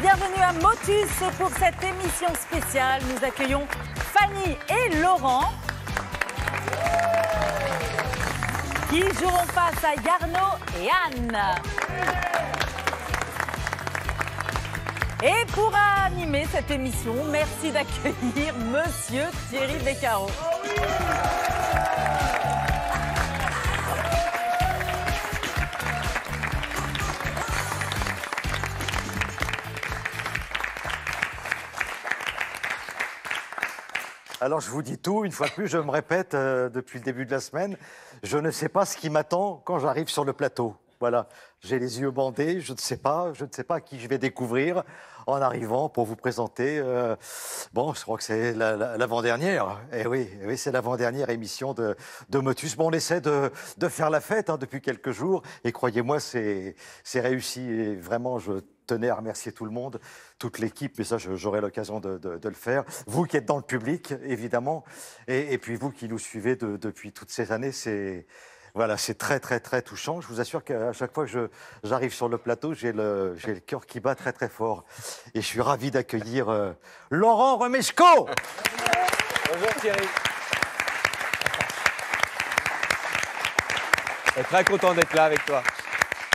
bienvenue à Motus pour cette émission spéciale. Nous accueillons Fanny et Laurent qui joueront face à Yarno et Anne. Et pour animer cette émission, merci d'accueillir Monsieur Thierry Beccaro. Alors je vous dis tout, une fois de plus, je me répète depuis le début de la semaine, je ne sais pas ce qui m'attend quand j'arrive sur le plateau. Voilà, j'ai les yeux bandés, je ne sais pas qui je vais découvrir en arrivant pour vous présenter. Bon, je crois que c'est l'avant-dernière. Eh oui, c'est l'avant-dernière émission de Motus. Bon, on essaie de faire la fête depuis quelques jours et croyez-moi, c'est réussi et vraiment, je tenais à remercier tout le monde, toute l'équipe, mais ça, j'aurai l'occasion de le faire. Vous qui êtes dans le public, évidemment, et puis vous qui nous suivez depuis toutes ces années, voilà, c'est très, très, très touchant. Je vous assure qu'à chaque fois que j'arrive sur le plateau, j'ai le cœur qui bat très, très fort. Et je suis ravi d'accueillir Laurent Romeshko. Bonjour Thierry. Je suis très content d'être là avec toi.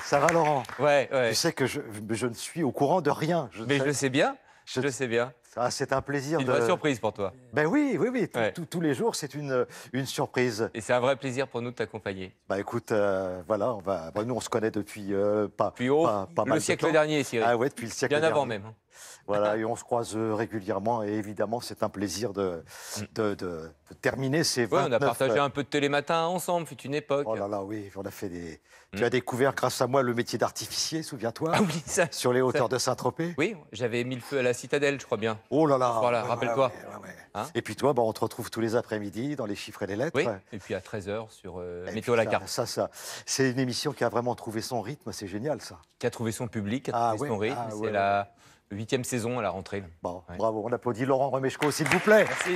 Ça va, Laurent? Ouais. Tu sais que je ne suis au courant de rien. Mais je le sais bien. Je le sais bien. Ah, c'est un plaisir. C'est une vraie surprise pour toi. Ben oui. Ouais. Tous les jours, c'est une surprise. Et c'est un vrai plaisir pour nous de t'accompagner. Bah écoute, voilà, nous on se connaît depuis pas Puis mal le de siècle temps. dernier, Cyril. Ah ouais, depuis le siècle Bien dernier. avant même. Voilà, et on se croise régulièrement. Et évidemment, c'est un plaisir de terminer ces 29... Ouais, on a partagé un peu de télématin ensemble, fut une époque. Oh là là, oui, on a fait des... Tu as découvert grâce à moi le métier d'artificier, souviens-toi? Ah oui, ça. Sur les hauteurs de Saint-Tropez. Oui, j'avais mis le feu à la citadelle, je crois bien. Oh là là. Voilà, rappelle-toi. Ouais. Hein? Et puis toi, on te retrouve tous les après-midi dans les chiffres et les lettres. Oui, et puis à 13h sur Et Météo puis à la carte. Ça, c'est une émission qui a vraiment trouvé son rythme, c'est génial ça. Qui a trouvé son public, qui a Ah trouvé son ouais, rythme. ah C'est ouais, la 8e saison à la rentrée. Bon, Ouais. bravo, on applaudit Laurent Romeshko, s'il vous plaît. Merci.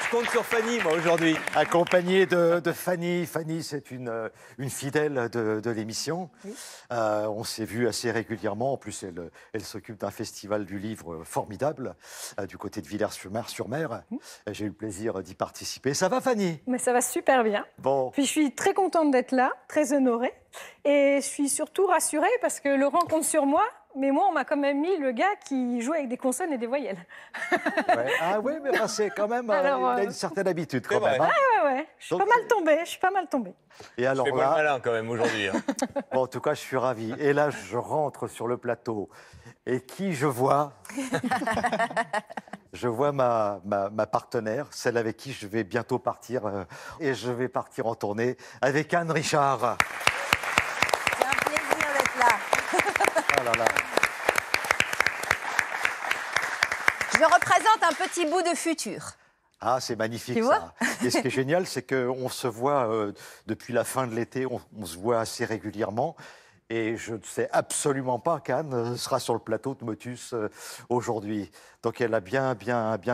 Je compte sur Fanny, moi, aujourd'hui. Accompagné de Fanny. Fanny, c'est une fidèle de l'émission. Oui. On s'est vu assez régulièrement. En plus, elle s'occupe d'un festival du livre formidable du côté de Villers-sur-Mer. J'ai eu le plaisir d'y participer. Ça va, Fanny? Mais ça va super bien. Bon. Puis je suis très contente d'être là, très honorée. Et je suis surtout rassurée parce que Laurent compte sur moi. Mais moi, on m'a quand même mis le gars qui joue avec des consonnes et des voyelles. Ouais. Ah oui, mais c'est quand même... Alors, il a une certaine habitude quand vrai. même. Hein. Ouais. Je suis Donc, pas mal tombée. Et alors Je fais pas le là... malin quand même aujourd'hui. Hein. Bon, en tout cas, je suis ravi. Et là, je rentre sur le plateau. Et qui je vois? Je vois ma partenaire, celle avec qui je vais bientôt partir. Et je vais partir en tournée avec Anne Richard. C'est un plaisir d'être là. Oh là là. Je représente un petit bout de futur. Ah, c'est magnifique Tu vois ça. Et ce qui est génial, c'est qu'on se voit depuis la fin de l'été, on se voit assez régulièrement. Et je ne sais absolument pas qu'Anne sera sur le plateau de Motus aujourd'hui. Donc elle a bien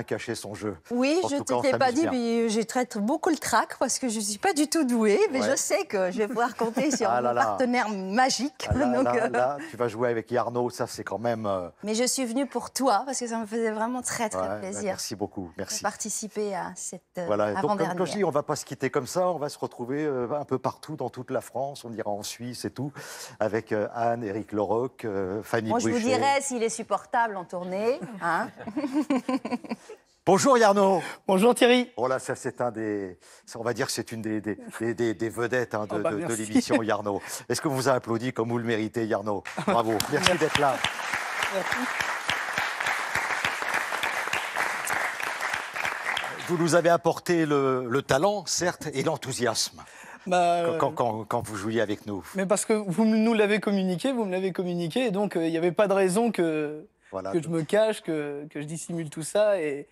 caché son jeu. Oui, En je tout ne cas, on te l'ai pas s'amuse dit, bien. mais j'ai très beaucoup le trac parce que je ne suis pas du tout douée. Mais Ouais. je sais que je vais pouvoir compter sur Ah là mon là. partenaire magique. Ah là, Donc, là, tu vas jouer avec Yarno, ça c'est quand même... Mais je suis venue pour toi parce que ça me faisait vraiment très ouais, plaisir merci beaucoup, de merci. participer à cette Voilà, donc comme avant-dernière. je dis, on ne va pas se quitter comme ça, on va se retrouver un peu partout dans toute la France, on ira en Suisse et tout, avec Anne, Éric Loroc, Fanny Moi, je vous Bruchet. dirais s'il est supportable en tournée. Hein. Bonjour Yarno. Bonjour Thierry. Oh là, ça c'est on va dire que c'est une des vedettes Oh bah, de merci. l'émission Yarno. Est-ce que vous vous applaudissez comme vous le méritez Yarno? Bravo, merci d'être là. Vous nous avez apporté le talent, certes, et l'enthousiasme quand vous jouiez avec nous. Mais parce que vous nous l'avez communiqué, et donc il n'y avait pas de raison que Voilà. je me cache, que je dissimule tout ça. Et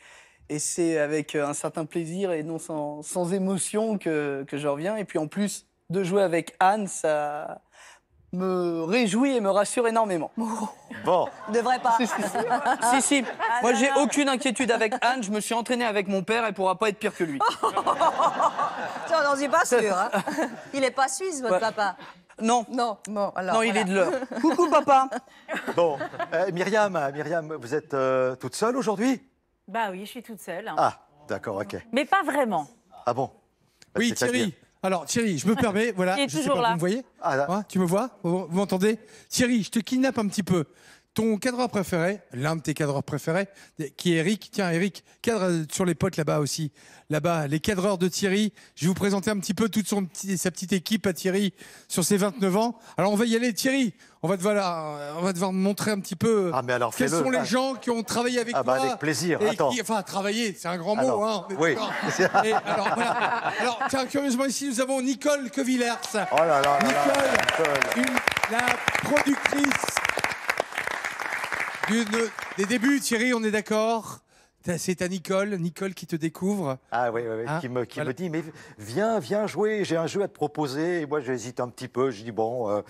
c'est avec un certain plaisir et non sans émotion que je reviens. Et puis en plus de jouer avec Anne, ça me réjouit et me rassure énormément. Bon, Devrait pas. Si. Moi, j'ai aucune inquiétude avec Anne. Je me suis entraîné avec mon père. Elle pourra pas être pire que lui. Ça, on n'en est pas sûr. Hein. Il n'est pas suisse, votre Ouais. papa. Non. Non, bon, alors. Non, il voilà. est de l'heure. Coucou, papa. Bon, Myriam, vous êtes toute seule aujourd'hui? Bah oui, je suis toute seule. Ah, d'accord, ok. Mais pas vraiment. Ah bon? Bah, Oui, c'est-à-dire- Thierry. Alors, Thierry, je me permets, voilà. Il est je sais toujours pas, là. vous me voyez? Ah, là. Ouais, tu me vois? Vous m'entendez? Thierry, je te kidnappe un petit peu. Ton cadreur préféré, l'un de tes cadreurs préférés, qui est Eric. Tiens, Eric, cadre sur les potes là-bas aussi. Là-bas, les cadreurs de Thierry. Je vais vous présenter un petit peu toute sa petite équipe à Thierry sur ses 29 ans. Alors, on va y aller, Thierry. On va devoir montrer un petit peu Ah, mais alors quels fais-le. sont les Ah. gens qui ont travaillé avec Ah, bah, toi. avec plaisir. Et Attends. enfin, travailler, c'est un grand mot. Alors, Hein, on est oui. d'accord. Et alors, voilà. Alors, tiens, curieusement, ici, nous avons Nicole Quevillers. Oh là là là là, Nicole, la productrice des débuts, Thierry, on est d'accord? C'est ta Nicole qui te découvre. Ah oui, oui, oui, Hein, qui me voilà. dit, mais viens jouer, j'ai un jeu à te proposer. Et moi, j'hésite un petit peu, je dis bon,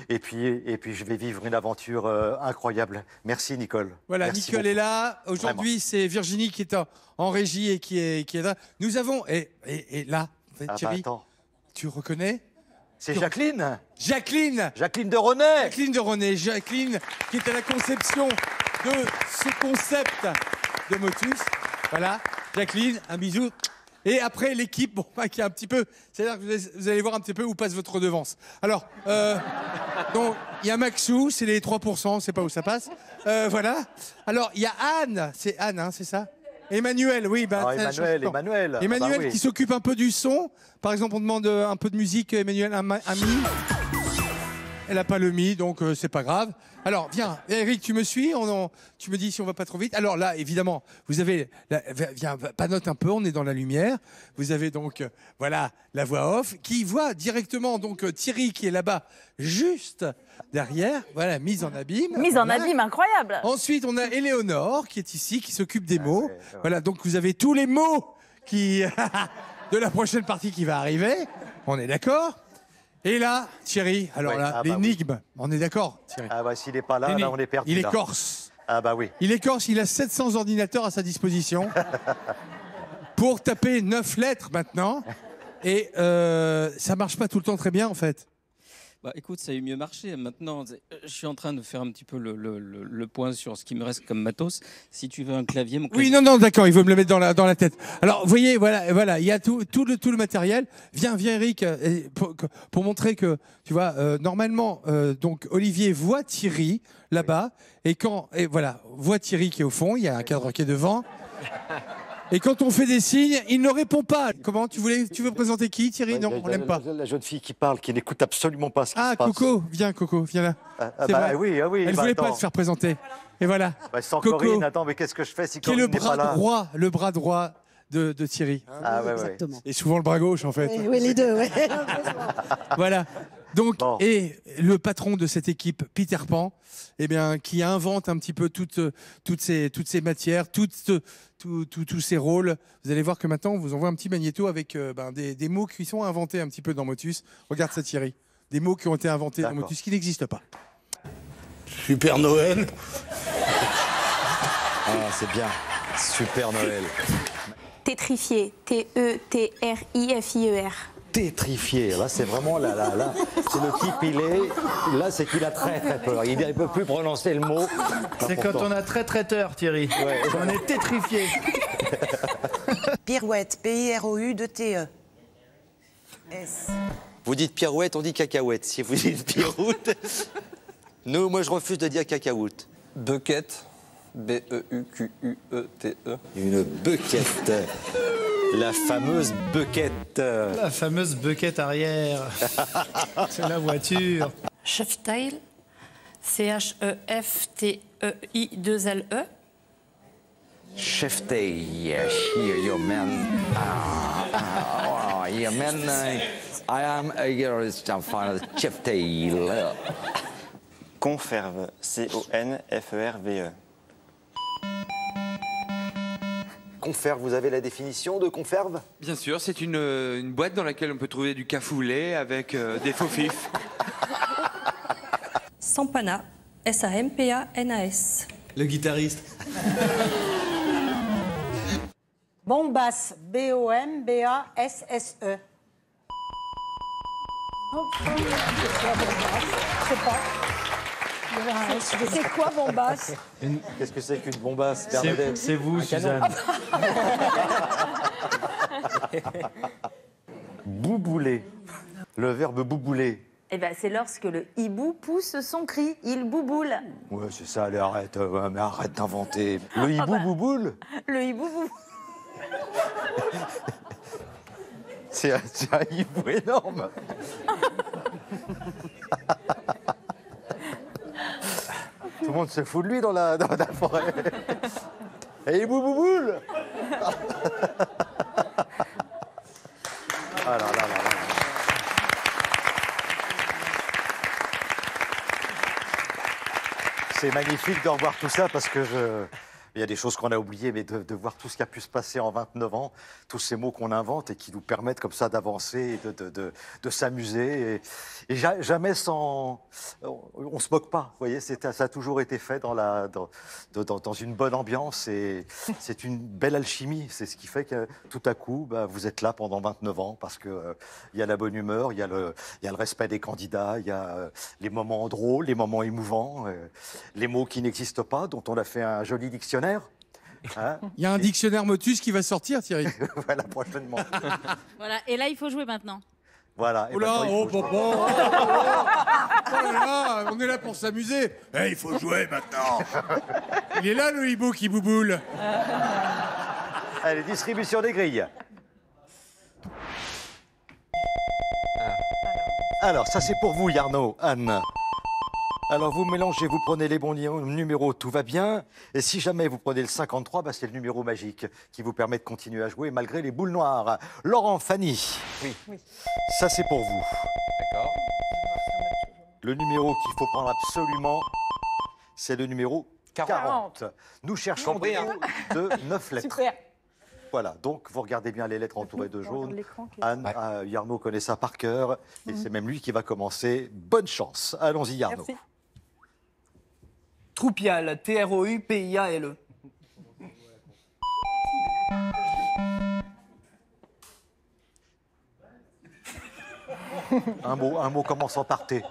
et puis je vais vivre une aventure incroyable. Merci, Nicole. Voilà, Merci Nicole est beaucoup. là. Aujourd'hui, c'est Virginie qui est en régie et qui est là. Nous avons, et là, Ah, bah, Thierry, attends, tu reconnais? c'est Jacqueline Jacqueline de René. Jacqueline de René, Jacqueline qui est à la conception de ce concept de Motus. Voilà, Jacqueline, un bisou. Et après, l'équipe, bon, qui est un petit peu... C'est-à-dire que vous allez voir un petit peu où passe votre redevance. Alors, donc, il y a Maxou, c'est les 3%, on ne sait pas où ça passe. Voilà. Alors, il y a Anne, c'est Anne, hein, c'est ça? Emmanuel, oui. Bah, Ah, ça change tout Emmanuel. le temps. Ah, Emmanuel bah oui. qui s'occupe un peu du son. Par exemple, on demande un peu de musique, Emmanuel, un mi. Elle n'a pas le mi, donc c'est pas grave. Alors, viens, Eric, tu me suis? Tu me dis si on va pas trop vite. Alors là, évidemment, vous avez... Viens, panote un peu, on est dans la lumière. Vous avez donc, voilà, la voix off, qui voit directement donc Thierry, qui est là-bas, juste derrière. Voilà, mise en abîme. Mise en Voilà. abîme, incroyable. Ensuite, on a Éléonore, qui est ici, qui s'occupe des mots. ouais, ouais. Voilà, donc vous avez tous les mots qui... de la prochaine partie qui va arriver. On est d'accord? Et là, Thierry, alors Ouais, là, ah bah l'énigme, on est d'accord, Thierry? Ah bah s'il n'est pas là, là, on est perdu. Il est là. corse. Ah bah oui. Il est corse, il a 700 ordinateurs à sa disposition pour taper 9 lettres maintenant. Et ça marche pas tout le temps très bien, en fait. Bah, écoute, ça a eu mieux marché. Maintenant, je suis en train de faire un petit peu le point sur ce qui me reste comme matos. Si tu veux un clavier, mon Oui, clavier... non, d'accord, il veut me le mettre dans la tête. Alors, vous voyez, voilà, il y a tout le matériel. Viens, Eric, pour montrer que, tu vois, normalement, donc Olivier voit Thierry là-bas, et voilà, voit Thierry qui est au fond, il y a un cadre qui est devant. Et quand on fait des signes, il ne répond pas. Comment tu veux présenter qui, Thierry? Non, on l'aime pas. La jeune fille qui parle, qui n'écoute absolument pas ce qui se Ah, passe. Coco, viens là. Ah, C'est bah vrai. oui, ah oui. Elle bah, voulait pas attends. se faire présenter. Et voilà. Bah, sans Coco, Corinne, attends, mais qu'est-ce que je fais si qui est Corinne le n'est pas là? le bras droit de Thierry. Ah ouais, ouais. Exactement. Et souvent le bras gauche, en fait. Oui, les deux, oui. Voilà. Donc, Bon. et le patron de cette équipe, Peter Pan, eh bien, qui invente un petit peu toutes ces matières, tous ces rôles. Vous allez voir que maintenant, on vous envoie un petit magnéto avec des mots qui sont inventés un petit peu dans Motus. Regarde ça, Thierry. Des mots qui ont été inventés dans D'accord. Motus, qui n'existent pas. Super Noël. Ah, c'est bien. Super Noël. Tétrifié, T-E-T-R-I-F-I-E-R. Tétrifié. Là, c'est vraiment là. C'est le type, là, c'est qu'il a très très peur. Il ne peut plus prononcer le mot. C'est quand on a très traiteur, Thierry. On est tétrifié. Pirouette, P-I-R-O-U-2-T-E. S. Vous dites pirouette, on dit cacahuète. Si vous dites piroute, moi je refuse de dire cacahuète. Bucket, B-E-U-Q-U-E-T-E. Une bucket. La fameuse bucket. La fameuse bucket arrière. C'est la voiture. Cheftail, C-H-E-F-T-E-I-2-L-E. Chef Tay, here your man. Your man, I am a Chef Tay. Conferve, C-O-N-F-E-R-V-E. Conferve, vous avez la définition de conferve? Bien sûr, c'est une boîte dans laquelle on peut trouver du cassoulet avec des faux fifs. Sampana, S-A-M-P-A-N-A-S. Le guitariste. Bombasse, B-O-M-B-A-S-S-E. Je sais pas. C'est quoi bombasse? Qu'est-ce que c'est qu'une bombasse, Bernadette? C'est vous, Un canon. Suzanne. Boubouler. Le verbe boubouler. Eh ben, c'est lorsque le hibou pousse son cri. Il bouboule. Ouais, c'est ça, allez, arrête, mais arrête d'inventer. Le hibou bouboule? Le hibou bouboule. C'est un hibou énorme. Tout le monde se fout de lui dans la forêt. Et hibou bouboule. Ah là là là là. C'est magnifique de revoir tout ça parce que il y a des choses qu'on a oubliées, mais de voir tout ce qui a pu se passer en 29 ans, tous ces mots qu'on invente et qui nous permettent comme ça d'avancer et de s'amuser. Et jamais sans... On se moque pas, vous voyez, ça a toujours été fait dans une bonne ambiance et c'est une belle alchimie. C'est ce qui fait que tout à coup, vous êtes là pendant 29 ans parce qu'il y a la bonne humeur, il y a le respect des candidats, il y a les moments drôles, les moments émouvants, les mots qui n'existent pas, dont on a fait un joli dictionnaire. Hein? Il y a un dictionnaire Motus qui va sortir, Thierry. Voilà, prochainement. Voilà, et là, il faut jouer maintenant. Voilà. Oh là, oh là là, on est là pour s'amuser. Il faut jouer maintenant. Il est là, le hibou qui bouboule. Allez, distribution des grilles. Alors, ça c'est pour vous, Yarno, Anne. Alors, vous mélangez, vous prenez les bons numéros, tout va bien. Et si jamais vous prenez le 53, c'est le numéro magique qui vous permet de continuer à jouer malgré les boules noires. Laurent, Fanny. Oui. Ça, c'est pour vous. D'accord. Le numéro qu'il faut prendre absolument, c'est le numéro 40. Nous cherchons Compris, hein. de 9 lettres. Super. Voilà, donc vous regardez bien les lettres entourées de jaune. l'écran qui est- Anne, Yarno connaît ça par cœur. Et c'est même lui qui va commencer. Bonne chance. Allons-y, Yarno. Merci. Troupial, T-R-O-U-P-I-A-L-E. Un mot commençant par T.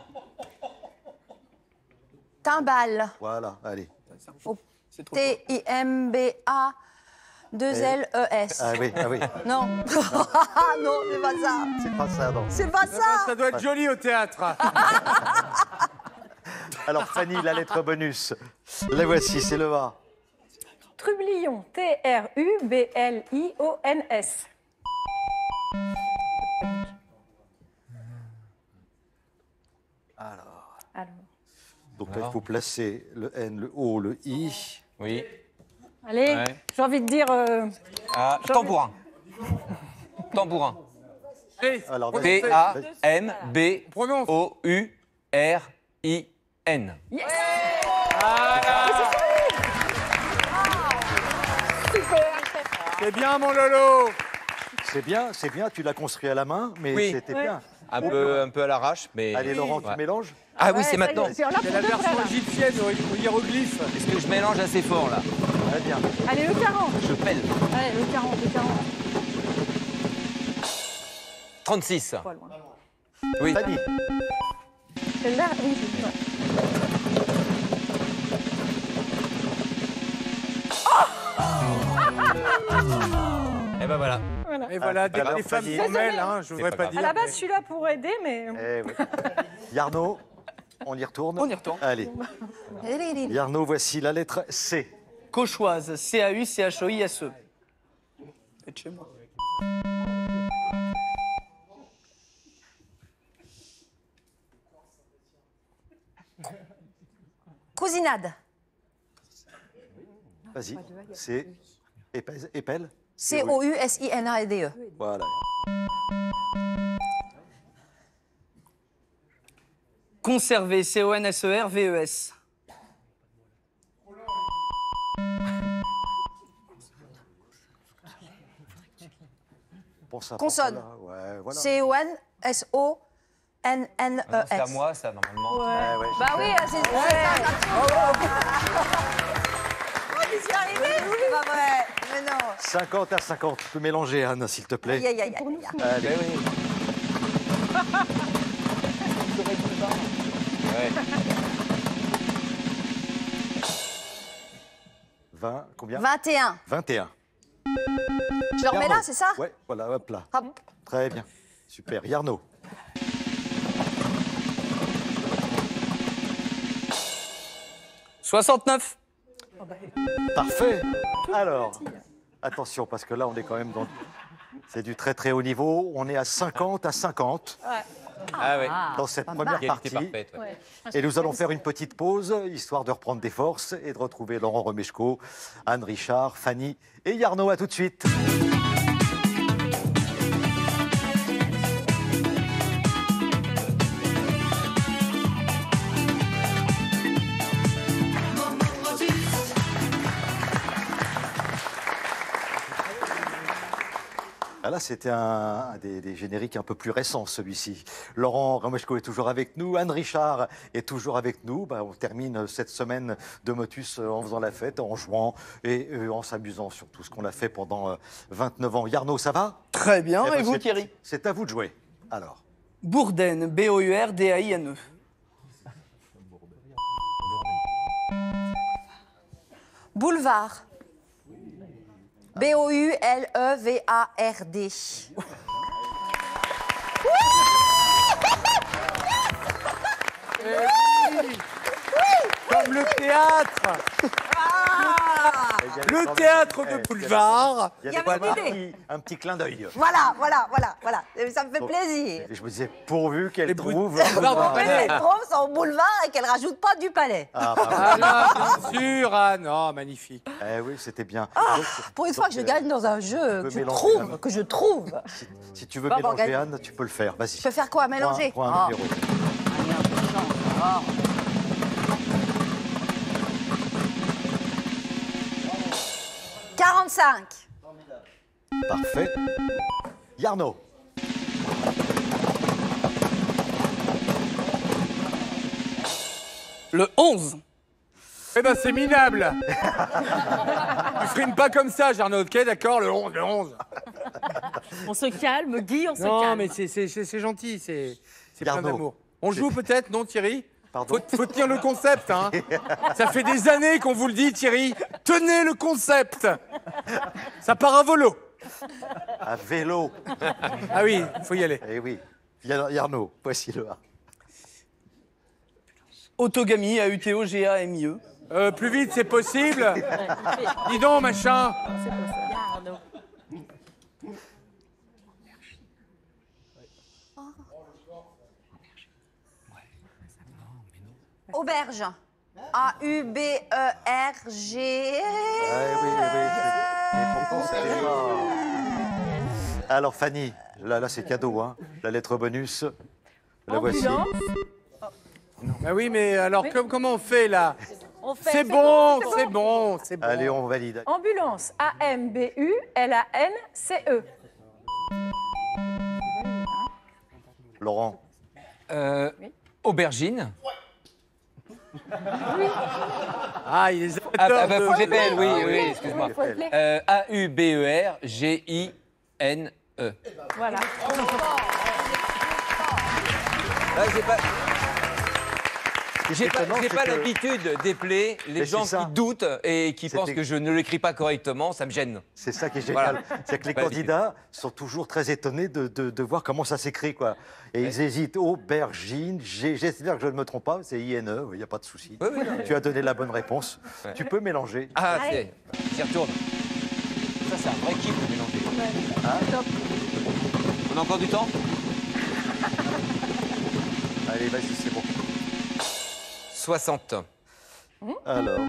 Timbal. Voilà, allez. T-I-M-B-A-2-L-E-S. Ah oui, ah oui. Non. Non, c'est pas ça. C'est pas ça, non. C'est pas ça. Ça doit être joli au théâtre. Alors, Fanny, la lettre bonus. La voici, c'est le A. Trublion, T-R-U-B-L-I-O-N-S. Alors. Donc là, Alors. il faut placer le N, le O, le I. Oui. Allez, Ouais. j'ai envie de dire... Ah, tambourin. Tambourin. Alors, T-A-M-B-O-U-R-I-N. Yes. C'est bien, mon Lolo. c'est bien, tu l'as construit à la main, mais Oui. c'était Ouais. bien. Un peu à l'arrache, mais... Allez, Laurent, Ouais. tu mélanges. Ah oui, Ouais, c'est ça y est, maintenant. c'est là pour C'est la de vrai, version là. égyptienne au hiéroglyphe. Est-ce que je mélange assez fort, là? Très bien. Allez, le 40. Je pèle. Allez, le 40, le 40. 36. Pas loin. Oui. Fanny, Celle-là, oui, c'est ça. Et ben voilà. Voilà. Et voilà, dès que alors, les femmes Fanny. s'en mêlent, hein, je voudrais pas pas grave. dire. À la base, je suis là pour aider, mais... eh oui. Yarno, on y retourne. On y retourne. Allez, Yarno, voici la lettre C. Cauchoise, C-A-U-C-H-O-I-S-E. Faites chez moi. Cousinade. Vas-y. C'est épelle. C-O-U-S-I-N-A-D-E. Voilà. Conserver, C-O-N-S-E-R-V-E-S. Pense à Consonne. là. Ouais, voilà. C-O-N-S-O-N-N-E-S. C'est à moi, ça, normalement. Ouais, ouais. Bah oui, c'est ça. Oh, j'y suis arrivée, c'est pas vrai. Mais non. 50 à 50. Tu peux mélanger, Anne, s'il te plaît. Aïe, aïe, aïe, aïe. Allez. j'aurais boulevard. Ouais. 20, combien 21. 21. Je le remets là, c'est ça Ouais, voilà, hop là. Hop. Très bien. Super. Yarno. 69. Parfait. Alors, attention, parce que là, on est quand même dans... C'est du très très haut niveau. On est à 50 à 50 Ah ouais. dans cette pas première mal. Égalité partie. parfaite. Ouais. Et nous allons faire une petite pause, histoire de reprendre des forces et de retrouver Laurent Romeshko, Anne Richard, Fanny et Yarno. À tout de suite. Ah là, c'était un des génériques un peu plus récents, celui-ci. Laurent Romeshko est toujours avec nous, Anne Richard est toujours avec nous. On termine cette semaine de Motus en faisant la fête, en jouant et en s'amusant sur tout ce qu'on a fait pendant 29 ans. Yarno, ça va? Très bien. Eh ben, Et vous, c'est- Thierry? C'est à vous de jouer. Alors, Bourdaine, B-O-U-R-D-A-I-N-E. Boulevard. B-O-U-L-E-V-A-R-D. Comme le théâtre. Le théâtre de boulevard. il y avait une idée. un petit clin d'œil. Voilà. Ça me fait plaisir. Et je me disais, pourvu qu'elle trouve... boulevards du palais. Elle trouve son boulevard et qu'elle rajoute pas du palais. Ah, bah, Ah là, bien sûr, Anne. Oh, magnifique. eh oui, c'était bien. Pour une fois que je gagne dans un jeu peux que je mélanger, Anne. trouve. Si tu veux Pas avoir mélanger, gagné. Anne, tu peux le faire. Vas-y. Je peux faire quoi? Mélanger? Point Ah. numéro. Allez, un peu de chance, alors. 45. Parfait. Yarno. Le 11. Eh ben, c'est minable. Tu frimes pas comme ça, Jarno, ok, d'accord, le 11, le 11. On se calme, Guy, on se Non, calme. mais c'est gentil, c'est plein Yarno. d'amour. On joue peut-être, non, Thierry? Pardon. Faut tenir le concept, hein. Ça fait des années qu'on vous le dit, Thierry. Tenez le concept. Ça part à volo. À vélo. Ah oui, faut y aller. Eh oui. Yarno, voici le 1. Autogamie, A-U-T-O-G-A-M-I-E. Plus vite, c'est possible. Dis donc, machin. Auberge. A-U-B-E-R-G. Et pourtant, c'était pas... Alors, Fanny, là c'est cadeau, hein. La lettre bonus, la voici. Ambulance. Ah oui, mais alors, comment on fait, là? On fait- C'est bon, c'est bon, c'est bon. Allez, on valide. Ambulance. A-M-B-U-L-A-N-C-E. Laurent. Aubergine. Ah, il les Ah, adore. bah, faut que j'épelle, oui, Ah, oui, excuse-moi. faut appeler. A-U-B-E-R-G-I-N-E. Voilà. Là, j'ai étonnant, pas c'est que- l'habitude d'épeler les Mais gens c'est ça. qui doutent et qui pensent que je ne l'écris pas correctement, ça me gêne. C'est ça qui est génial. Voilà. C'est que les Pas l'habitude. candidats sont toujours très étonnés de voir comment ça s'écrit, quoi. Et ils hésitent. Aubergine, j'espère que je ne me trompe pas, c'est INE, il n'y a pas de souci. Oui, oui, non. Tu as donné la bonne réponse. Ouais. Tu peux mélanger. Ah, c'est. J'y retourne. Ça, c'est un vrai kiff de mélanger. On a encore du temps? Allez, vas-y, c'est bon. 60. Alors.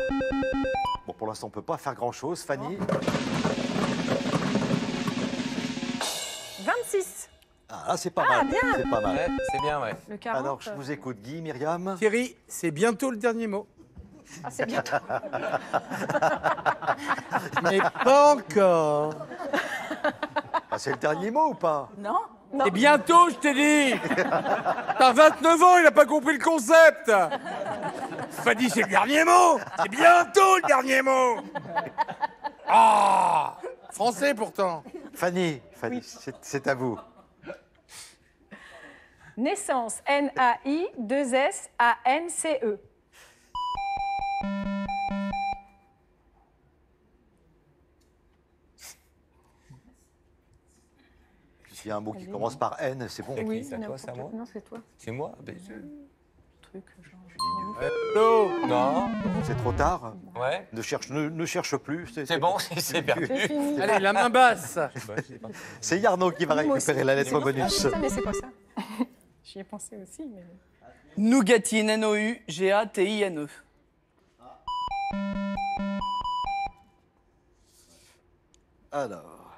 Bon, pour l'instant, on ne peut pas faire grand-chose. Fanny. 26. Ah, là, c'est pas Ah, mal. bien. C'est pas mal. Ouais, c'est bien, ouais. Le 40. Alors, je vous écoute. Guy, Myriam. Thierry, c'est bientôt le dernier mot. Ah, c'est bientôt. Mais pas encore. Ah, c'est le dernier mot ou pas? Non. C'est bientôt, je t'ai dit. T'as 29 ans, il n'a pas compris le concept. Fanny, c'est le dernier mot. C'est bientôt le dernier mot. Ah, français pourtant. Fanny, c'est à vous. Naissance, N-A-I-2-S-A-N-C-E. S'il y a un mot qui commence par N, c'est bon. Oui, C'est à toi, c'est à moi? Non, c'est toi. C'est moi? Truc, genre... Hello. Non. C'est trop tard. Ouais. Ne cherche plus. C'est bon, c'est perdu. C'est fini. Allez, la main basse. C'est Yarno qui va récupérer la lettre bonus. Ah, mais c'est quoi ça? J'y ai pensé aussi, mais... Nougatine, N-O-U-G-A-T-I-N-E. Alors.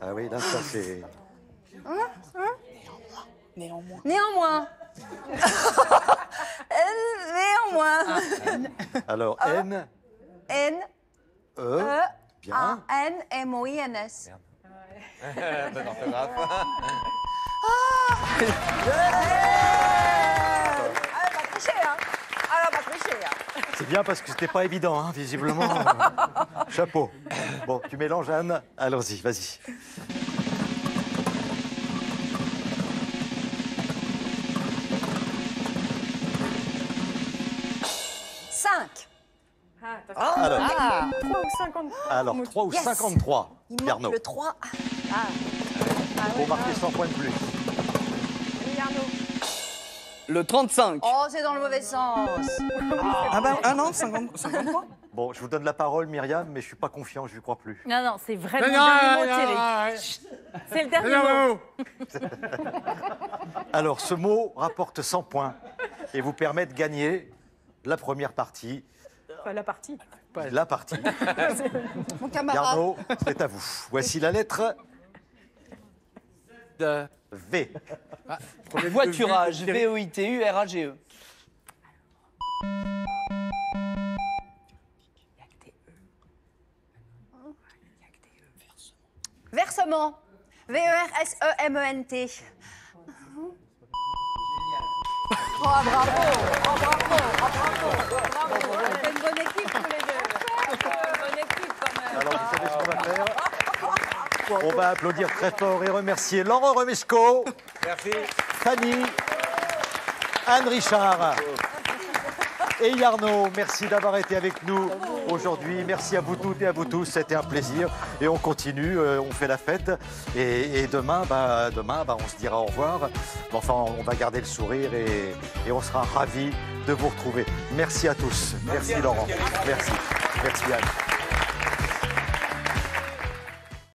Ah oui, là, ça c'est... Néanmoins. Néanmoins. Néanmoins. Alors, N, N, E, E, bien. A, N, M, O, I, N, S. Bonne orthographe. Elle va tricher, hein. Elle va tricher, hein. C'est bien parce que c'était pas évident, hein, visiblement. Chapeau. Bon, tu mélanges, Anne. Allons-y, vas-y. Alors. 3 ou 53. Alors, 3 ou Yes. 53, Il manque Yarno. le 3. Pour marquer 100 points de plus. Allez, Arnaud. Le 35. Oh, c'est dans le mauvais sens. Ah non, 53. Bon, je vous donne la parole, Myriam, mais je suis pas confiant, je lui crois plus. Non, non, c'est vraiment Non, le dernier mot, Thierry. C'est le dernier mot. Alors, ce mot rapporte 100 points et vous permet de gagner la première partie. Enfin, la partie. La partie. Mon camarade. Yarno, c'est à vous. Voici la lettre De... V. Voiturage, V-O-I-T-U-R-A-G-E. Versement. V-E-R-S-E-M-E-N-T. Oh, bravo. Oh, bravo. Oh, bravo. Bravo. On fait une bonne équipe, tous les deux. Une bonne équipe, quand même. Alors, vous savez ce qu'on va faire? On va applaudir très fort et remercier Laurent Romesco, Fanny, Anne Richard et Yarno. Merci d'avoir été avec nous aujourd'hui. Merci à vous toutes et à vous tous. C'était un plaisir. Et on continue, on fait la fête. Et demain, on se dira au revoir. Enfin, on va garder le sourire et on sera ravis de vous retrouver. Merci à tous. Merci Laurent. Merci. Merci Anne.